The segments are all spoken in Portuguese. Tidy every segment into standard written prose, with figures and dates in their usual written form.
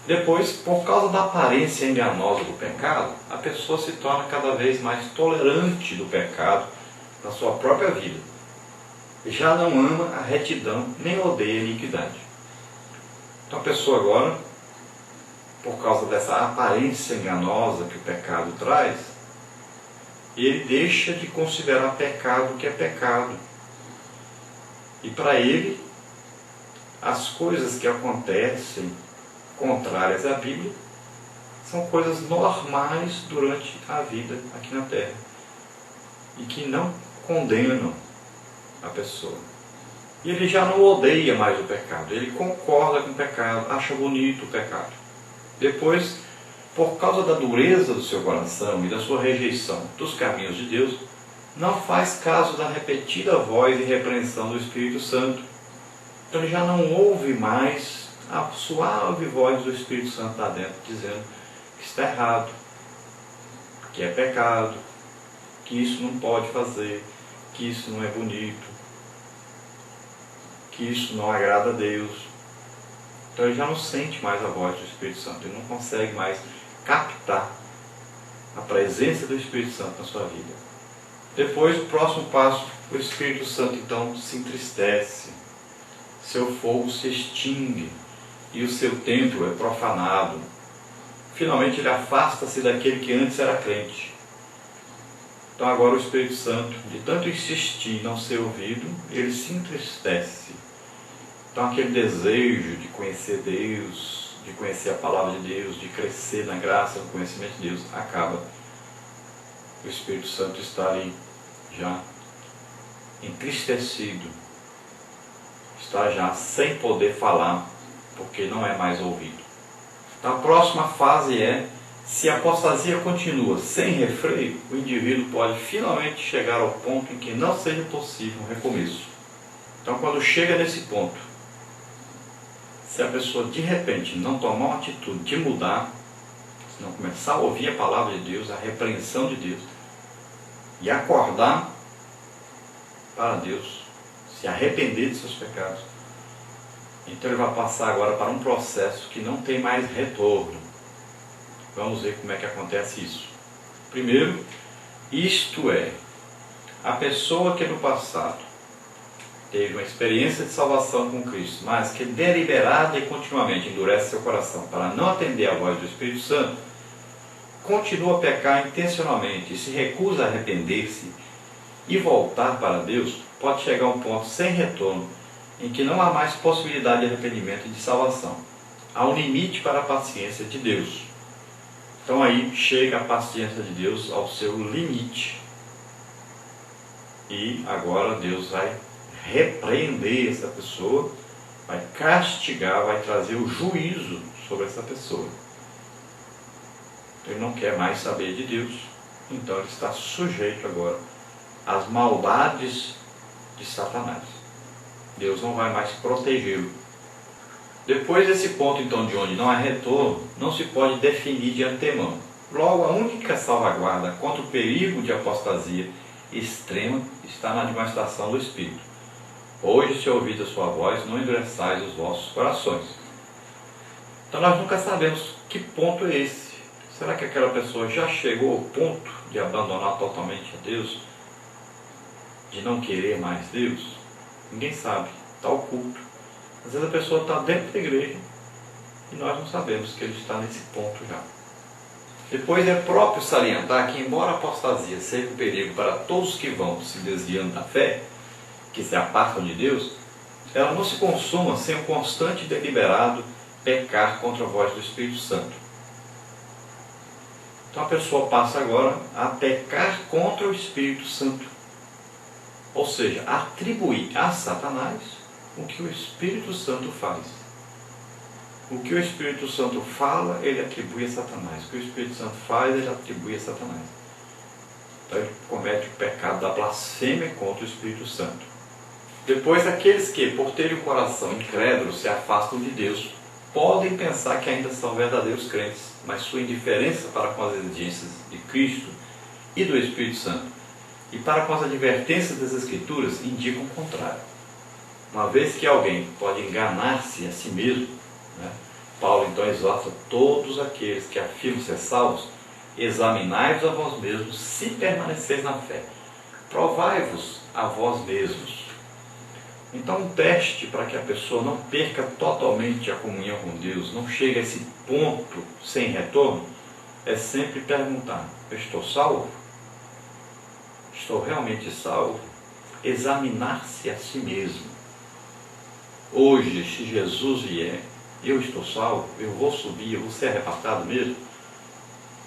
Depois, por causa da aparência enganosa do pecado, a pessoa se torna cada vez mais tolerante do pecado na sua própria vida. Já não ama a retidão, nem odeia a iniquidade. Então a pessoa agora, por causa dessa aparência enganosa que o pecado traz, ele deixa de considerar pecado o que é pecado. E para ele, as coisas que acontecem contrárias à Bíblia são coisas normais durante a vida aqui na Terra e que não condenam a pessoa. E ele já não odeia mais o pecado, ele concorda com o pecado, acha bonito o pecado. Depois, por causa da dureza do seu coração e da sua rejeição dos caminhos de Deus, não faz caso da repetida voz e repreensão do Espírito Santo. Então ele já não ouve mais a suave voz do Espírito Santo lá dentro, dizendo que está errado, que é pecado, que isso não pode fazer, que isso não é bonito, que isso não agrada a Deus. Então ele já não sente mais a voz do Espírito Santo, ele não consegue mais captar a presença do Espírito Santo na sua vida. Depois, o próximo passo, o Espírito Santo então se entristece, seu fogo se extingue e o seu templo é profanado. Finalmente ele afasta-se daquele que antes era crente. Então agora o Espírito Santo, de tanto insistir em não ser ouvido, ele se entristece. Então aquele desejo de conhecer Deus, de conhecer a palavra de Deus, de crescer na graça, no conhecimento de Deus, acaba. O Espírito Santo está ali já entristecido, está já sem poder falar, porque não é mais ouvido. Então a próxima fase é, se a apostasia continua sem refreio, o indivíduo pode finalmente chegar ao ponto em que não seja possível um recomeço. Então quando chega nesse ponto, se a pessoa de repente não tomar uma atitude de mudar, se não começar a ouvir a palavra de Deus, a repreensão de Deus, e acordar para Deus, se arrepender de seus pecados, então ele vai passar agora para um processo que não tem mais retorno. Vamos ver como é que acontece isso. Primeiro, isto é, a pessoa que no passado teve uma experiência de salvação com Cristo, mas que deliberada e continuamente endurece seu coração para não atender à voz do Espírito Santo, continua a pecar intencionalmente e se recusa a arrepender-se e voltar para Deus, pode chegar a um ponto sem retorno em que não há mais possibilidade de arrependimento e de salvação. Há um limite para a paciência de Deus. Então aí chega a paciência de Deus ao seu limite. E agora Deus vai repreender essa pessoa, vai castigar, vai trazer o juízo sobre essa pessoa. Ele não quer mais saber de Deus, então ele está sujeito agora às maldades de Satanás. Deus não vai mais protegê-lo. Depois desse ponto então de onde não há retorno, não se pode definir de antemão. Logo, a única salvaguarda contra o perigo de apostasia extrema está na demonstração do Espírito. Hoje, se ouvir a sua voz, não endureçais os vossos corações. Então nós nunca sabemos que ponto é esse. Será que aquela pessoa já chegou ao ponto de abandonar totalmente a Deus? De não querer mais Deus? Ninguém sabe, está oculto. Às vezes a pessoa está dentro da igreja e nós não sabemos que ele está nesse ponto já. Depois é próprio salientar que, embora a apostasia seja um perigo para todos que vão se desviando da fé, que se apartam de Deus, ela não se consuma sem o constante e deliberado pecar contra a voz do Espírito Santo. Então a pessoa passa agora a pecar contra o Espírito Santo. Ou seja, atribuir a Satanás o que o Espírito Santo faz. O que o Espírito Santo fala, ele atribui a Satanás. O que o Espírito Santo faz, ele atribui a Satanás. Então ele comete o pecado da blasfêmia contra o Espírito Santo. Depois, aqueles que, por terem o coração incrédulo, se afastam de Deus, podem pensar que ainda são verdadeiros crentes, mas sua indiferença para com as exigências de Cristo e do Espírito Santo e para com as advertências das Escrituras indicam o contrário. Uma vez que alguém pode enganar-se a si mesmo, Paulo então exorta todos aqueles que afirmam ser salvos: examinai-vos a vós mesmos se permaneceis na fé. Provai-vos a vós mesmos. Então, um teste para que a pessoa não perca totalmente a comunhão com Deus, não chegue a esse ponto sem retorno, é sempre perguntar: eu estou salvo? Estou realmente salvo? Examinar-se a si mesmo. Hoje, se Jesus vier, eu estou salvo? Eu vou subir? Eu vou ser arrebatado mesmo?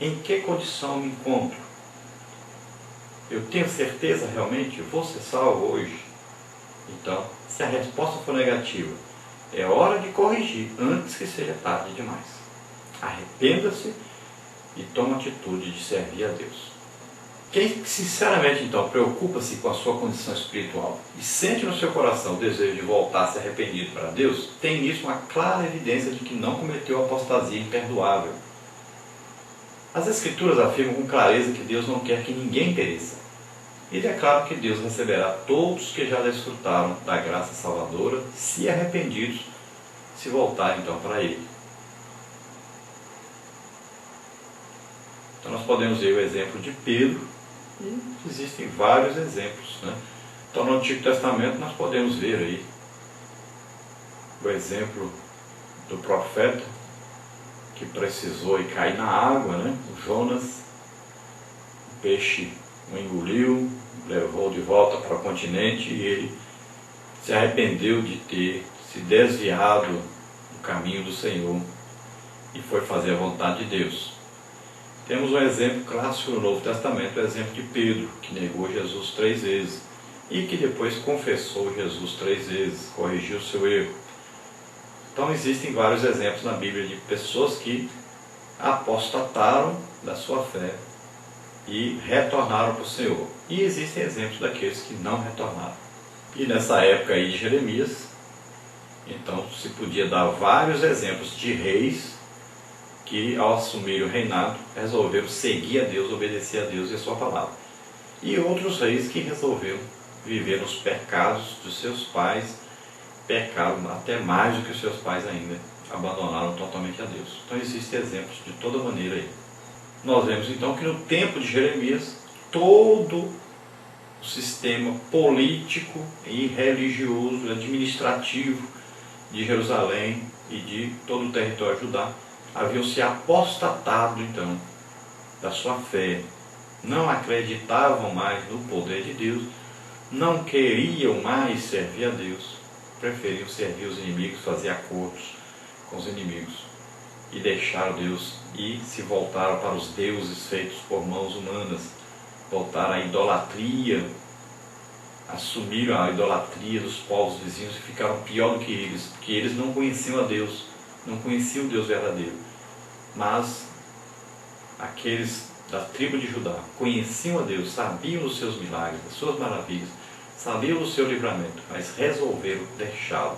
Em que condição me encontro? Eu tenho certeza realmente? Eu vou ser salvo hoje? Então, se a resposta for negativa, é hora de corrigir antes que seja tarde demais. Arrependa-se e toma atitude de servir a Deus. Quem sinceramente então preocupa-se com a sua condição espiritual e sente no seu coração o desejo de voltar-se arrependido para Deus, tem nisso uma clara evidência de que não cometeu apostasia imperdoável. As Escrituras afirmam com clareza que Deus não quer que ninguém pereça. E declara que Deus receberá todos que já desfrutaram da graça salvadora, se arrependidos, se voltarem então para Ele. Então nós podemos ver o exemplo de Pedro, e existem vários exemplos, né? Então no Antigo Testamento nós podemos ver aí o exemplo do profeta que precisou ir cair na água, né? O Jonas, o peixe o engoliu, levou de volta para o continente e ele se arrependeu de ter se desviado do caminho do Senhor e foi fazer a vontade de Deus. Temos um exemplo clássico no Novo Testamento, o exemplo de Pedro, que negou Jesus 3 vezes e que depois confessou Jesus 3 vezes, corrigiu seu erro. Então existem vários exemplos na Bíblia de pessoas que apostataram da sua fé e retornaram para o Senhor. E existem exemplos daqueles que não retornaram. E nessa época aí de Jeremias, então se podia dar vários exemplos de reis que ao assumir o reinado resolveram seguir a Deus, obedecer a Deus e a sua palavra. E outros reis que resolveram viver nos pecados dos seus pais, pecaram até mais do que os seus pais ainda, abandonaram totalmente a Deus. Então existem exemplos de toda maneira aí. Nós vemos então que no tempo de Jeremias, todo o sistema político e religioso, administrativo de Jerusalém e de todo o território judá haviam se apostatado então da sua fé, não acreditavam mais no poder de Deus, não queriam mais servir a Deus, preferiam servir os inimigos, fazer acordos com os inimigos e deixaram Deus e se voltaram para os deuses feitos por mãos humanas, voltaram à idolatria, assumiram a idolatria dos povos vizinhos e ficaram pior do que eles, porque eles não conheciam a Deus, não conheciam o Deus verdadeiro. Mas aqueles da tribo de Judá conheciam a Deus, sabiam dos seus milagres, das suas maravilhas, sabiam do seu livramento, mas resolveram deixá-lo.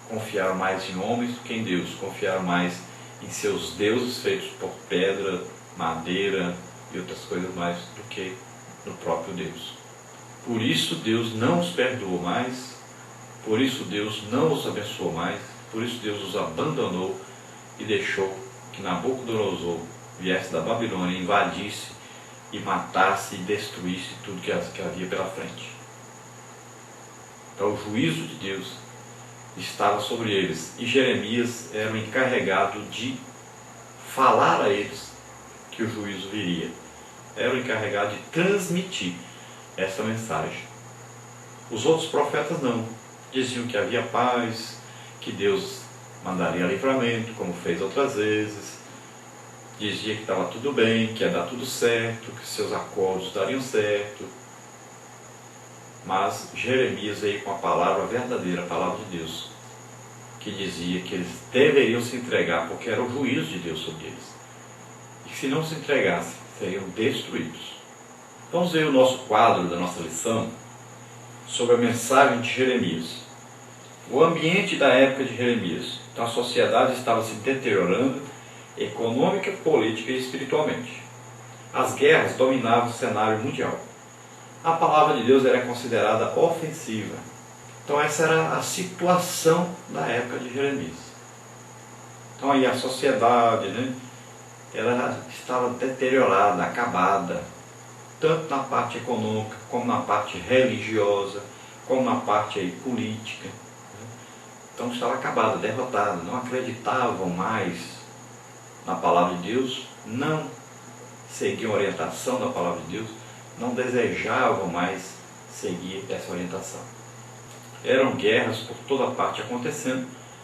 Confiaram mais em homens do que em Deus, confiaram mais em seus deuses feitos por pedra, madeira e outras coisas mais do que no próprio Deus. Por isso Deus não os perdoou mais, por isso Deus não os abençoou mais, por isso Deus os abandonou e deixou que Nabucodonosor viesse da Babilônia, invadisse e matasse e destruísse tudo que havia pela frente. Então o juízo de Deus estava sobre eles e Jeremias era o encarregado de falar a eles que o juízo viria. Era o encarregado de transmitir essa mensagem. Os outros profetas não. Diziam que havia paz, que Deus mandaria livramento, como fez outras vezes. Dizia que estava tudo bem, que ia dar tudo certo, que seus acordos dariam certo. Mas Jeremias veio com a palavra verdadeira, a palavra de Deus, que dizia que eles deveriam se entregar, porque era o juízo de Deus sobre eles. E que se não se entregassem, seriam destruídos. Vamos ver o nosso quadro da nossa lição sobre a mensagem de Jeremias. O ambiente da época de Jeremias. Então a sociedade estava se deteriorando econômica, política e espiritualmente. As guerras dominavam o cenário mundial. A palavra de Deus era considerada ofensiva. Então essa era a situação da época de Jeremias. Então aí a sociedade, né, ela estava deteriorada, acabada, tanto na parte econômica, como na parte religiosa, como na parte aí política. Então estava acabada, derrotada, não acreditavam mais na palavra de Deus, não seguiam a orientação da palavra de Deus, não desejavam mais seguir essa orientação. Eram guerras por toda parte acontecendo,